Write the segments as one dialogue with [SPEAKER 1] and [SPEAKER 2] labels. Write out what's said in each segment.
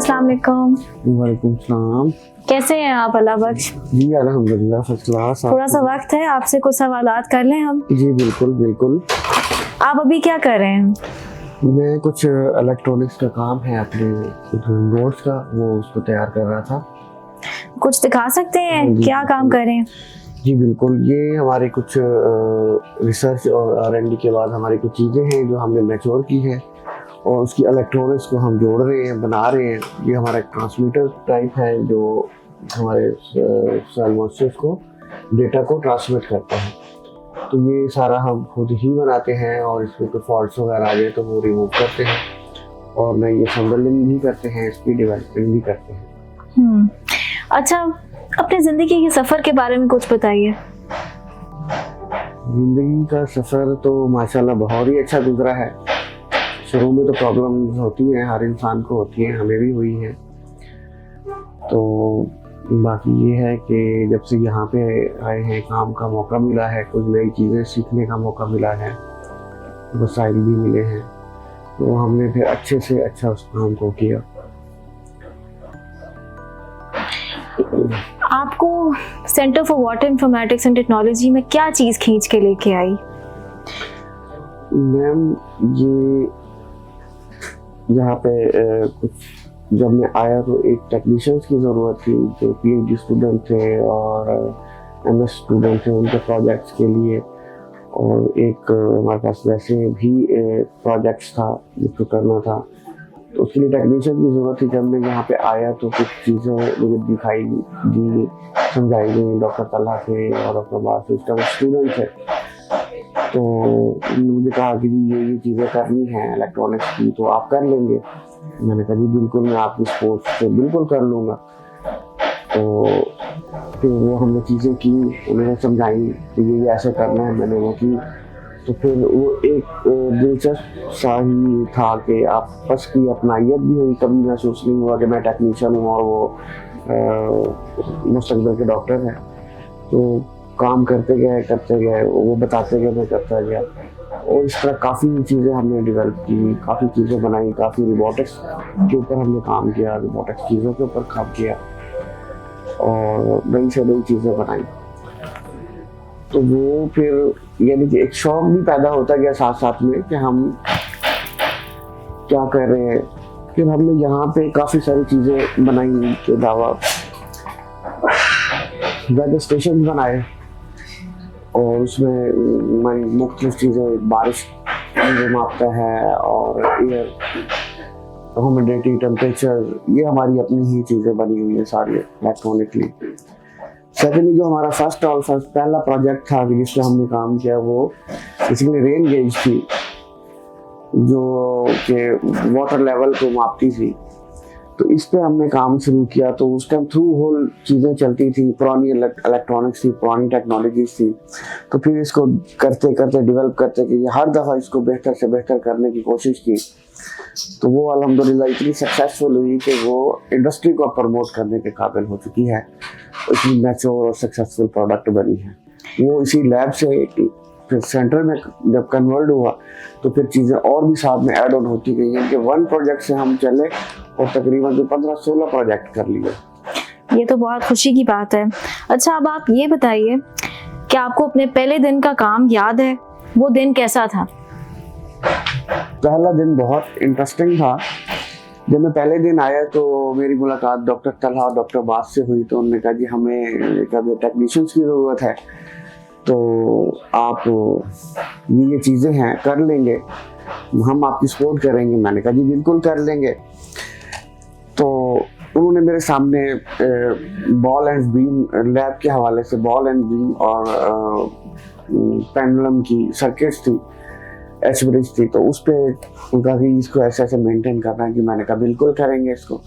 [SPEAKER 1] अस्सलाम वालेकुम।
[SPEAKER 2] वालेकुम सलाम।
[SPEAKER 1] कैसे हैं आप अल्लाह बख्श?
[SPEAKER 2] जी अल्हम्दुलिल्लाह फर्स्ट क्लास।
[SPEAKER 1] थोड़ा सा वक्त है आपसे कुछ सवालात कर लें हम?
[SPEAKER 2] जी बिल्कुल बिल्कुल।
[SPEAKER 1] आप अभी क्या कर रहे हैं?
[SPEAKER 2] मैं कुछ इलेक्ट्रॉनिक्स का काम है अपने बोर्ड्स का, वो उसको तैयार कर रहा था।
[SPEAKER 1] कुछ दिखा सकते हैं
[SPEAKER 2] जी,
[SPEAKER 1] क्या काम कर रहे हैं?
[SPEAKER 2] जी बिल्कुल, ये हमारे कुछ रिसर्च और R&D के बाद हमारी कुछ चीज़ें हैं जो हमने मैच्योर की हैं और उसकी इलेक्ट्रॉनिक्स को हम जोड़ रहे हैं, बना रहे हैं। ये हमारा एक ट्रांसमीटर टाइप है जो हमारे सेल को डेटा को ट्रांसमिट करता है। तो ये सारा हम खुद ही बनाते हैं और इसमें कोई फॉल्ट्स वगैरह आ जाए तो वो रिमूव करते हैं और नई असेंबलिंग भी करते हैं, इसकी डेवलपमेंट भी करते हैं।
[SPEAKER 1] अच्छा, अपने ज़िंदगी के सफ़र के बारे में कुछ बताइए।
[SPEAKER 2] ज़िंदगी का सफ़र तो माशाल्लाह बहुत ही अच्छा गुजरा है। शुरू में तो प्रॉब्लम्स होती हैं, हर इंसान को होती हैं, हमें भी हुई हैं। तो बाकी ये है कि जब से यहाँ पे आए हैं काम का मौका मिला है, कुछ नई चीज़ें सीखने का मौका मिला है, वसाइल भी मिले हैं, तो हमने फिर अच्छे से अच्छा उस काम को किया।
[SPEAKER 1] आपको centre for water informatics and technology में क्या चीज़ खींच के लेके आई?
[SPEAKER 2] मैम ये यहाँ पे कुछ जब मैं आया तो एक टेक्नीशियंस की ज़रूरत थी जो PhD स्टूडेंट थे और MS स्टूडेंट थे उनके प्रोजेक्ट्स के लिए, और एक हमारे पास वैसे भी प्रोजेक्ट्स था जिसको करना था, तो उसके लिए टेक्नीशियन की ज़रूरत थी। जब मैं यहाँ पे आया तो कुछ चीज़ें मुझे दिखाई दी, समझाई गई डॉक्टर तलहा थे और डॉक्टर बास, उसका स्टूडेंट थे। तो मुझे कहा कि ये चीज़ें करनी है इलेक्ट्रॉनिक्स की, तो आप कर लेंगे? मैंने कहा जी बिल्कुल, मैं आपकी स्पोर्ट्स से बिल्कुल कर लूँगा। तो फिर वो हमने चीज़ें की, उन्होंने समझाई कि ये ऐसे करना है, मैंने वो की। तो फिर वो एक दिलचस्प सा ही था कि आपस की अपनाइयत भी हुई, कभी महसूस नहीं हुआ कि मैं टेक्नीशियन हूँ और वो मुस्तकबिल के डॉक्टर हैं। तो काम करते गए, वो बताते गए, मैं करता गया, और इस तरह काफ़ी चीज़ें हमने डेवलप की, काफ़ी चीज़ें बनाई, काफ़ी रोबोटिक्स के ऊपर हमने काम किया, रोबोटिक्स चीज़ों के ऊपर काम किया और नई से नई चीज़ें बनाई। तो वो फिर यानी कि एक शौक भी पैदा होता गया साथ साथ में कि हम क्या कर रहे हैं। फिर हमने यहाँ पे काफ़ी सारी चीज़ें बनाई के अलावा वेदर स्टेशन बनाए और उसमें हमारी मुख्तलिफ चीज़ें, बारिश जो मापता है और एयर ह्यूमिडिटी, टेम्परेचर, ये हमारी अपनी ही चीज़ें बनी हुई है सारी इलेक्ट्रॉनिकली। सेकेंडली जो हमारा पहला प्रोजेक्ट था जिस पे हमने काम किया वो बेसिकली रेन गेज थी जो कि वाटर लेवल को मापती थी। तो इस पे हमने काम शुरू किया। तो उस टाइम थ्रू होल चीज़ें चलती थी, पुरानी इलेक्ट्रॉनिक्स थी, पुरानी टेक्नोलॉजीज थी। तो फिर इसको करते करते डेवलप करते कि हर दफ़ा इसको बेहतर से बेहतर करने की कोशिश की। तो वो अल्हम्दुलिल्लाह इतनी सक्सेसफुल हुई कि वो इंडस्ट्री को प्रमोट करने के काबिल हो चुकी है, इतनी मैच्योर और सक्सेसफुल प्रोडक्ट बनी है। वो इसी लैब से फिर सेंटर में जब कन्वर्ट हुआ तो फिर चीज़ें और भी साथ में ऐड ऑन होती गई हैं कि वन प्रोजेक्ट से हम चले और तकरीबन 15-16 प्रोजेक्ट कर लिए।
[SPEAKER 1] ये तो बहुत खुशी की बात है। अच्छा, अब आप ये बताइए कि आपको अपने पहले दिन का काम याद है? वो दिन कैसा था?
[SPEAKER 2] पहला दिन बहुत इंटरेस्टिंग था। जब मैं पहले दिन आया तो मेरी मुलाकात डॉक्टर तलहा और डॉक्टर बास से हुई। तो उन्होंने कहा जी हमें टेक्नीशियंस की ज़रूरत है, तो आप ये चीज़ें हैं कर लेंगे, हम आपकी सपोर्ट करेंगे। मैंने कहा जी बिल्कुल कर लेंगे। तो उन्होंने मेरे सामने बॉल एंड बीम लैब के हवाले से बॉल एंड बीम और पेंडुलम की सर्किट्स थी, एच ब्रिज थी, तो उस पर उनका भी इसको ऐसे ऐसे मेंटेन करना है कि मैंने कहा बिल्कुल करेंगे इसको।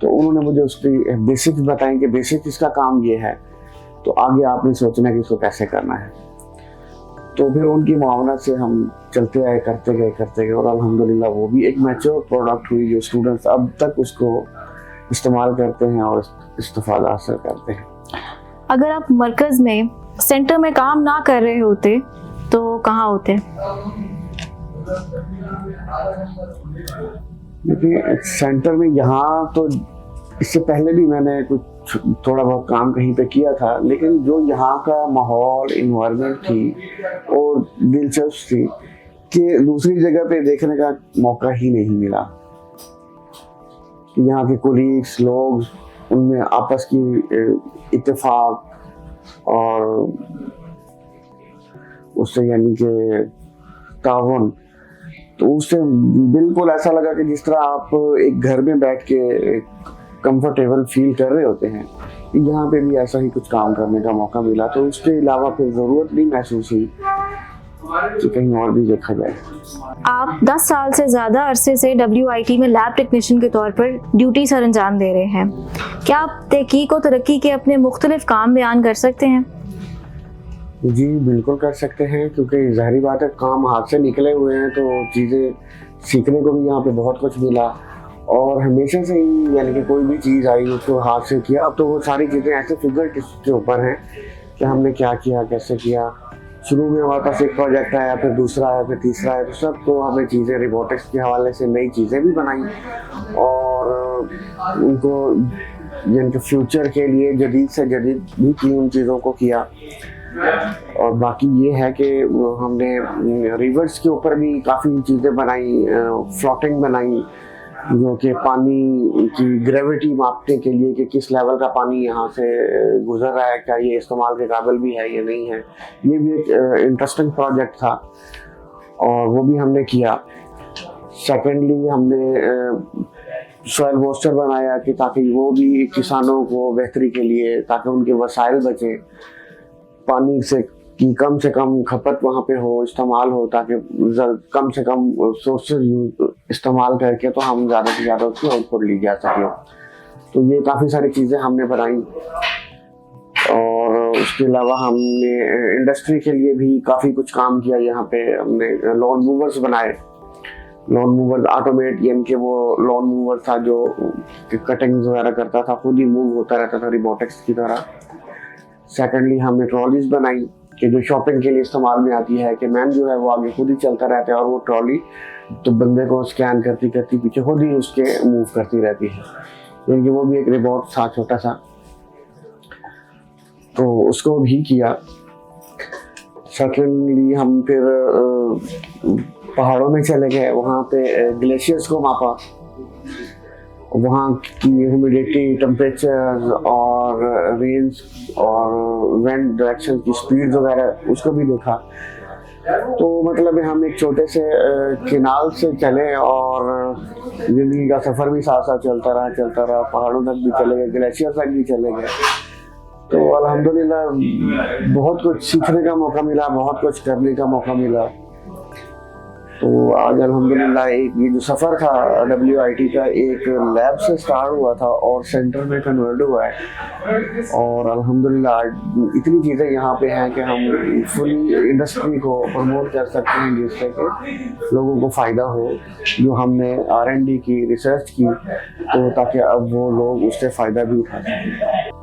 [SPEAKER 2] तो उन्होंने मुझे उसकी बेसिक्स बताएं कि बेसिक इसका काम ये है, तो आगे आपने सोचना कि इसको कैसे करना है। तो फिर उनकी मुआवनत से हम चलते आए, करते गए और अल्हम्दुलिल्लाह वो भी एक मैच्योर प्रोडक्ट हुई जो स्टूडेंट्स अब तक उसको इस्तेमाल करते हैं और इस्तिफादा हासिल करते हैं।
[SPEAKER 1] अगर आप मरकज़ में सेंटर में काम ना कर रहे होते तो कहाँ होते?
[SPEAKER 2] देखिए सेंटर में यहाँ तो इससे पहले भी मैंने कुछ थोड़ा बहुत काम कहीं पे किया था, लेकिन जो यहाँ का माहौल इन्वायरमेंट थी और दिलचस्प थी कि दूसरी जगह पे देखने का मौका ही नहीं मिला। यहाँ के कोलीग्स लोग, उनमें आपस की इत्तेफाक और उससे यानी कि ताउन, तो उससे बिल्कुल ऐसा लगा कि जिस तरह आप एक घर में बैठ के कंफर्टेबल फील कर रहे होते हैं, यहाँ पे भी ऐसा ही कुछ काम करने का मौका मिला। तो उसके अलावा फिर ज़रूरत नहीं महसूस हुई कि कहीं और भी देखा जाए।
[SPEAKER 1] आप 10 साल से ज़्यादा अरसे से WIT में लैब टेक्नीशियन के तौर पर ड्यूटी सर अंजाम दे रहे हैं। क्या आप तहकीक और तरक्की के अपने मुख्तलिफ काम बयान कर सकते हैं?
[SPEAKER 2] जी बिल्कुल कर सकते हैं, क्योंकि ज़ाहिर बात है काम हाथ से निकले हुए हैं तो चीज़ें सीखने को भी यहाँ पे बहुत कुछ मिला। और हमेशा से ही यानी कि कोई भी चीज़ आई उसको हाथ से किया। अब तो वो सारी चीज़ें ऐसे फिगर के ऊपर हैं कि हमने क्या किया, कैसे किया। शुरू में हमारे पास एक प्रोजेक्ट आया, फिर दूसरा आया, फिर तीसरा आया, तो सब तो हमें चीज़ें रोबोटिक्स के हवाले से नई चीज़ें भी बनाई और उनको यानी कि फ्यूचर के लिए जदीद से जदीद भी की, उन चीज़ों को किया। और बाकी ये है कि हमने रिवर्स के ऊपर भी काफ़ी चीज़ें बनाई, फ्लोटिंग बनाई, जो कि पानी की ग्रेविटी मापने के लिए कि किस लेवल का पानी यहाँ से गुजर रहा है, क्या ये इस्तेमाल के काबिल भी है या नहीं है। ये भी एक इंटरेस्टिंग प्रोजेक्ट था और वो भी हमने किया। सेकेंडली हमने सॉइल मॉइस्चर बनाया कि ताकि वो भी किसानों को बेहतरी के लिए, ताकि उनके वसाइल बचें, पानी से कम खपत वहाँ पे हो, इस्तेमाल हो, ताकि कम से कम सोर्सेज इस्तेमाल करके तो हम ज़्यादा से ज़्यादा उसकी आउटपुट ली जा सके। तो ये काफ़ी सारी चीज़ें हमने बनाई। और उसके अलावा हमने इंडस्ट्री के लिए भी काफ़ी कुछ काम किया। यहाँ पे हमने लॉन मूवर्स बनाए। लॉन मूवर्स ऑटोमेट, यानी कि वो लॉन मूवर था जो कटिंग्स वगैरह करता था, खुद ही मूव होता रहता था रोबोटिक्स की तरह। सेकेंडली हमने ट्रॉलीज बनाई कि जो शॉपिंग के लिए इस्तेमाल में आती है, कि मैन जो है वो आगे खुद ही चलता रहता है और वो ट्रॉली तो बंदे को स्कैन करती करती पीछे खुद ही उसके मूव करती रहती है, यानी कि वो भी एक रोबोट था छोटा सा। तो उसको भी किया। सेकेंडली हम फिर पहाड़ों में चले गए, वहाँ पे ग्लेशियर्स को मापा, वहाँ की ह्यूमिडिटी, टेम्परेचर और रेंज और विंड डायरेक्शन की स्पीड वगैरह उसको भी देखा। तो मतलब हम एक छोटे से केनाल से चले और जिंदगी का सफ़र भी साथ साथ चलता रहा, पहाड़ों तक भी चले गए, ग्लेशियर तक भी चले गए। तो अल्हम्दुलिल्लाह बहुत कुछ सीखने का मौका मिला, बहुत कुछ करने का मौका मिला। तो आज अल्हम्दुलिल्लाह एक ये जो सफ़र था WIT का, एक लैब से स्टार्ट हुआ था और सेंटर में कन्वर्ट हुआ है। और अल्हम्दुलिल्लाह इतनी चीज़ें यहाँ पे हैं कि हम फुली इंडस्ट्री को प्रमोट कर सकते हैं, जिससे कि लोगों को फ़ायदा हो। जो हमने R&D की, रिसर्च की, तो ताकि अब वो लोग उससे फ़ायदा भी उठा सकें।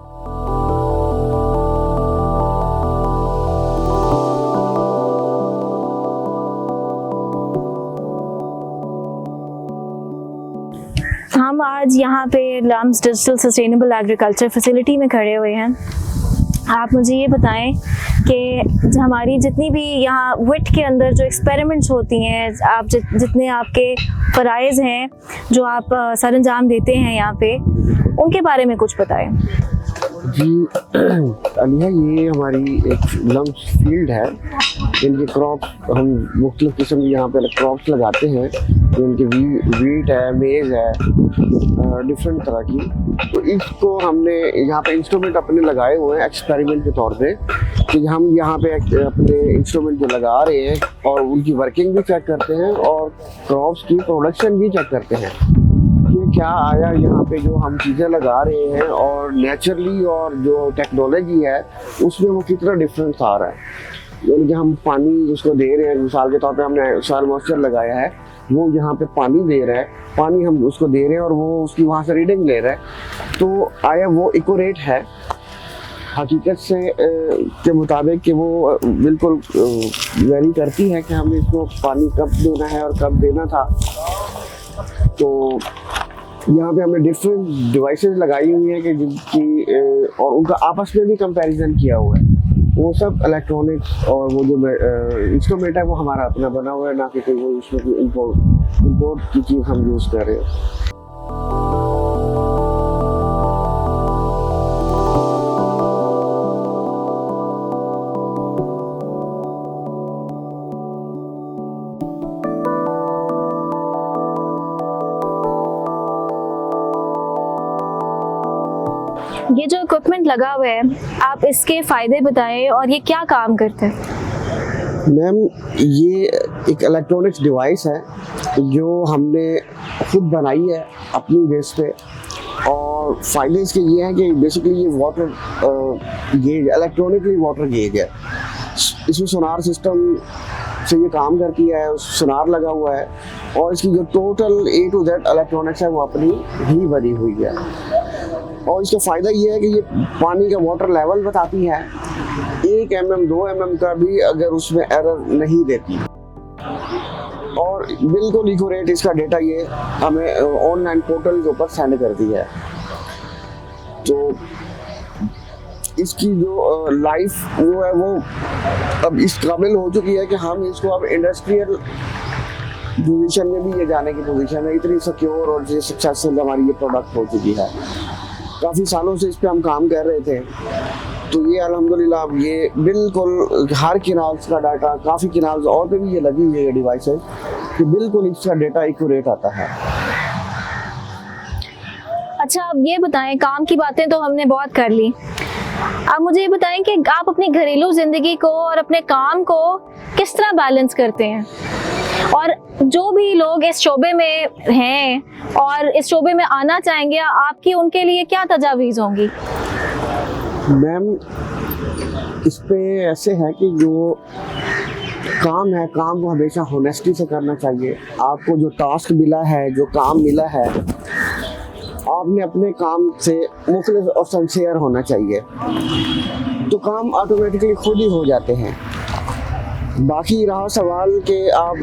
[SPEAKER 1] हम आज यहाँ पे LUMS digital sustainable agriculture facility में खड़े हुए हैं। आप मुझे ये बताएं कि हमारी जितनी भी यहाँ विट के अंदर जो एक्सपेरिमेंट्स होती हैं, आप जितने आपके फ़राइज़ हैं जो आप सरअंजाम देते हैं यहाँ पे, उनके बारे में कुछ बताएं।
[SPEAKER 2] जी अलिया, ये हमारी एक लम्स फील्ड है। इनके क्रॉप्स हम मुख्तलिफ किस्म की यहाँ पे क्रॉप्स लगाते हैं। इनकी वीट है, मेज़ है, डिफरेंट तरह की। तो इसको हमने यहाँ पे इंस्ट्रूमेंट अपने लगाए हुए हैं एक्सपेरिमेंट के तौर पे, कि हम यहाँ पे अपने इंस्ट्रूमेंट जो लगा रहे हैं और उनकी वर्किंग भी चेक करते हैं और क्रॉप्स की प्रोडक्शन भी चेक करते हैं कि क्या आया यहाँ पे जो हम चीज़ें लगा रहे हैं और नेचुरली और जो टेक्नोलॉजी है उसमें वो कितना डिफरेंस आ रहा है। यानी कि हम पानी उसको दे रहे हैं, मिसाल के तौर पे हमने सॉइल मॉइस्चर लगाया है, वो यहाँ पे पानी दे रहा है, पानी हम उसको दे रहे हैं और वो उसकी वहाँ से रीडिंग ले रहा है। तो आया वो एक्यूरेट है हकीकत से के मुताबिक कि वो बिल्कुल वेरी करती है कि हमें इसको पानी कब देना है और कब देना था। तो यहाँ पे हमने डिफरेंट डिवाइसेस लगाई हुई हैं कि जिनकी और उनका आपस में भी कंपैरिजन किया हुआ है। वो सब इलेक्ट्रॉनिक्स और वो जो इंस्ट्रूमेंट है वो हमारा अपना बना हुआ है, ना कि कोई वो इसमें कोई इम्पोर्ट की चीज़ हम यूज़ कर रहे हैं।
[SPEAKER 1] ये जो इक्विपमेंट लगा हुआ है, आप इसके फ़ायदे बताएं और ये क्या काम करता है?
[SPEAKER 2] मैम, ये एक इलेक्ट्रॉनिक्स डिवाइस है जो हमने खुद बनाई है अपनी बेस पे, और फायदे इसके ये हैं कि बेसिकली ये water gauge, electronically water gauge है। इसमें सोनार सिस्टम से ये काम करती है, सोनार लगा हुआ है, और इसकी जो total A to Z electronics है वो अपनी ही बनी हुई है। और इसका फ़ायदा ये है कि ये पानी का वाटर लेवल बताती है, 1 mm 2 mm का भी अगर उसमें एरर नहीं देती, और बिल्कुल एक्यूरेट इसका डेटा ये हमें ऑनलाइन पोर्टल के ऊपर सेंड करती है। तो इसकी जो लाइफ वो है वो अब इस काबिल हो चुकी है कि हम इसको अब इंडस्ट्रियल पोजीशन में भी ये जाने की पोजीशन है। इतनी सिक्योर और ये सक्सेसफुल हमारी ये प्रोडक्ट हो चुकी है। काफ़ी सालों से इस पे हम काम कर रहे थे, तो ये अल्हम्दुलिल्लाह ये बिल्कुल हर किनाल्स का डाटा, काफ़ी किनाल्स और पे भी ये लगी हुई है डिवाइस है कि बिल्कुल इसका डेटा एक्यूरेट आता है।
[SPEAKER 1] अच्छा, अब ये बताएं, काम की बातें तो हमने बहुत कर ली, आप मुझे ये बताएं कि आप अपनी घरेलू ज़िंदगी को और अपने काम को किस तरह बैलेंस करते हैं, और जो भी लोग इस शोबे में हैं और इस शोबे में आना चाहेंगे, आपकी उनके लिए क्या तजावीज़ होंगी?
[SPEAKER 2] मैम, इस पे ऐसे है कि जो काम है, काम को हमेशा होनेस्टी से करना चाहिए। आपको जो टास्क मिला है, जो काम मिला है, आपने अपने काम से मुखलिस और सिंसियर होना चाहिए, तो काम ऑटोमेटिकली खुद ही हो जाते हैं। बाकी रहा सवाल कि आप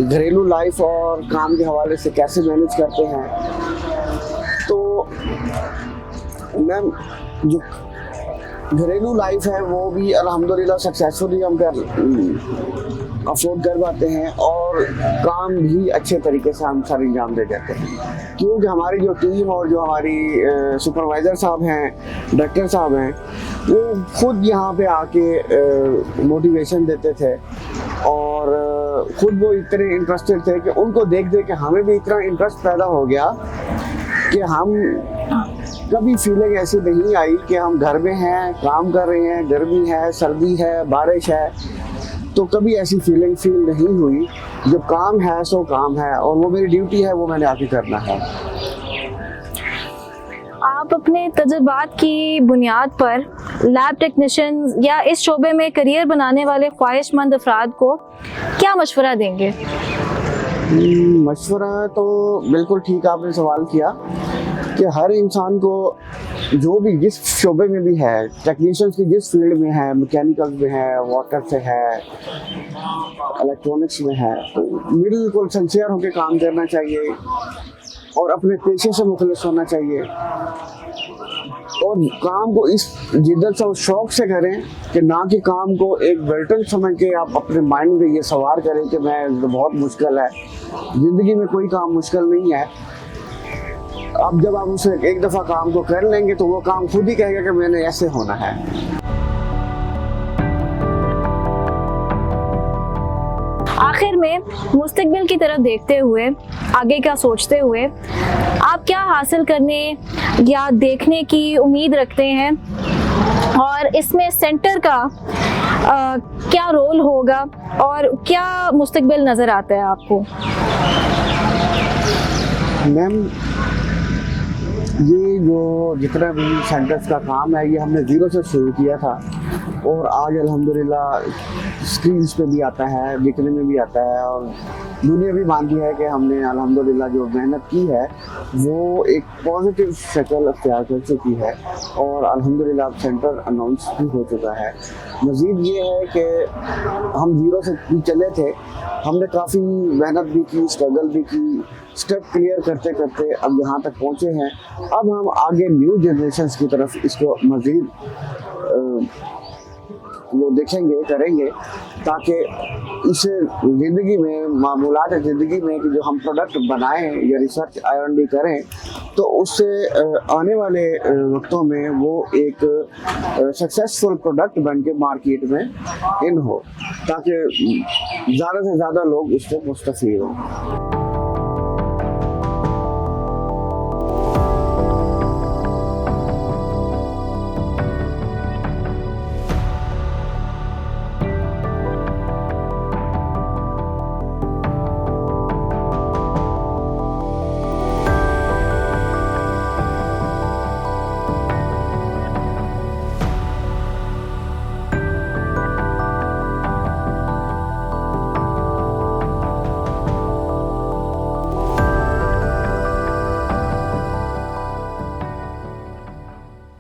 [SPEAKER 2] घरेलू लाइफ और काम के हवाले से कैसे मैनेज करते हैं, तो मैम जो घरेलू लाइफ है वो भी अल्हम्दुलिल्लाह सक्सेसफुली हम अफोर्ड कर पाते हैं, और काम भी अच्छे तरीके से हम सर अंजाम दे देते हैं, क्योंकि हमारी जो टीम और जो हमारी सुपरवाइज़र साहब हैं, डायरेक्टर साहब हैं, वो खुद यहाँ पे आके मोटिवेशन देते थे, और खुद वो इतने इंटरेस्टेड थे कि उनको देख देख के हमें भी इतना इंटरेस्ट पैदा हो गया कि हम कभी फीलिंग ऐसी नहीं आई कि हम घर में हैं, काम कर रहे हैं, गर्मी है, सर्दी है, बारिश है, तो कभी ऐसी फीलिंग फील नहीं हुई। जो काम है सो काम है, और वो मेरी ड्यूटी है, वो मैंने आके करना है।
[SPEAKER 1] आप अपने तजुर्बात की बुनियाद पर लैब टेक्नीशियन या इस शोबे में करियर बनाने वाले ख्वाहिशमंद अफराद को क्या मशवरा देंगे?
[SPEAKER 2] मशवरा तो बिल्कुल ठीक आपने सवाल किया कि हर इंसान को जो भी जिस शोबे में भी है, टेक्नीशियंस की जिस फील्ड में है, मैकेनिकल में है, वाटर से है, इलेक्ट्रॉनिक्स में है, तो बिल्कुल सिंसियर होकर काम करना चाहिए और अपने पेशे से मुखलिस होना चाहिए, और काम को इस जिद्दत और शौक से करें कि ना कि काम को एक बर्डन समझ के आप अपने माइंड में ये सवार करें कि मैं बहुत मुश्किल है। ज़िंदगी में कोई काम मुश्किल नहीं है। अब जब आप उसे एक दफ़ा काम को कर लेंगे तो वो काम खुद ही कहेगा कि मैंने ऐसे होना है।
[SPEAKER 1] आखिर में मुस्तकबिल की तरफ देखते हुए, आगे का सोचते हुए, आप क्या हासिल करने या देखने की उम्मीद रखते हैं, और इसमें सेंटर का क्या रोल होगा, और क्या मुस्तकबिल नज़र आता है आपको?
[SPEAKER 2] मैम, ये जो जितना भी सेंटर्स का काम है, ये हमने ज़ीरो से शुरू किया था, और आज अल्हम्दुलिल्लाह स्क्रीन्स पे भी आता है, दिखने में भी आता है, और दुनिया भी मानती है कि हमने अल्हम्दुलिल्लाह जो मेहनत की है वो एक पॉजिटिव शक्ल अख्तियार कर चुकी है और अल्हम्दुलिल्लाह सेंटर अनाउंस भी हो चुका है। मज़ीद ये है कि हम ज़ीरो से भी चले थे, हमने काफ़ी मेहनत भी की, स्ट्रगल भी की, स्टेप क्लियर करते करते अब यहाँ तक पहुँचे हैं। अब हम आगे न्यू जनरेशन्स की तरफ इसको मज़ीद वो देखेंगे, करेंगे, ताकि इस ज़िंदगी में, मामूलात ज़िंदगी में कि जो हम प्रोडक्ट बनाएं या रिसर्च R&D करें तो उससे आने वाले वक्तों में वो एक सक्सेसफुल प्रोडक्ट बन के मार्केट में इन हो, ताकि ज़्यादा से ज़्यादा लोग इससे मुस्तफ़ीद हों।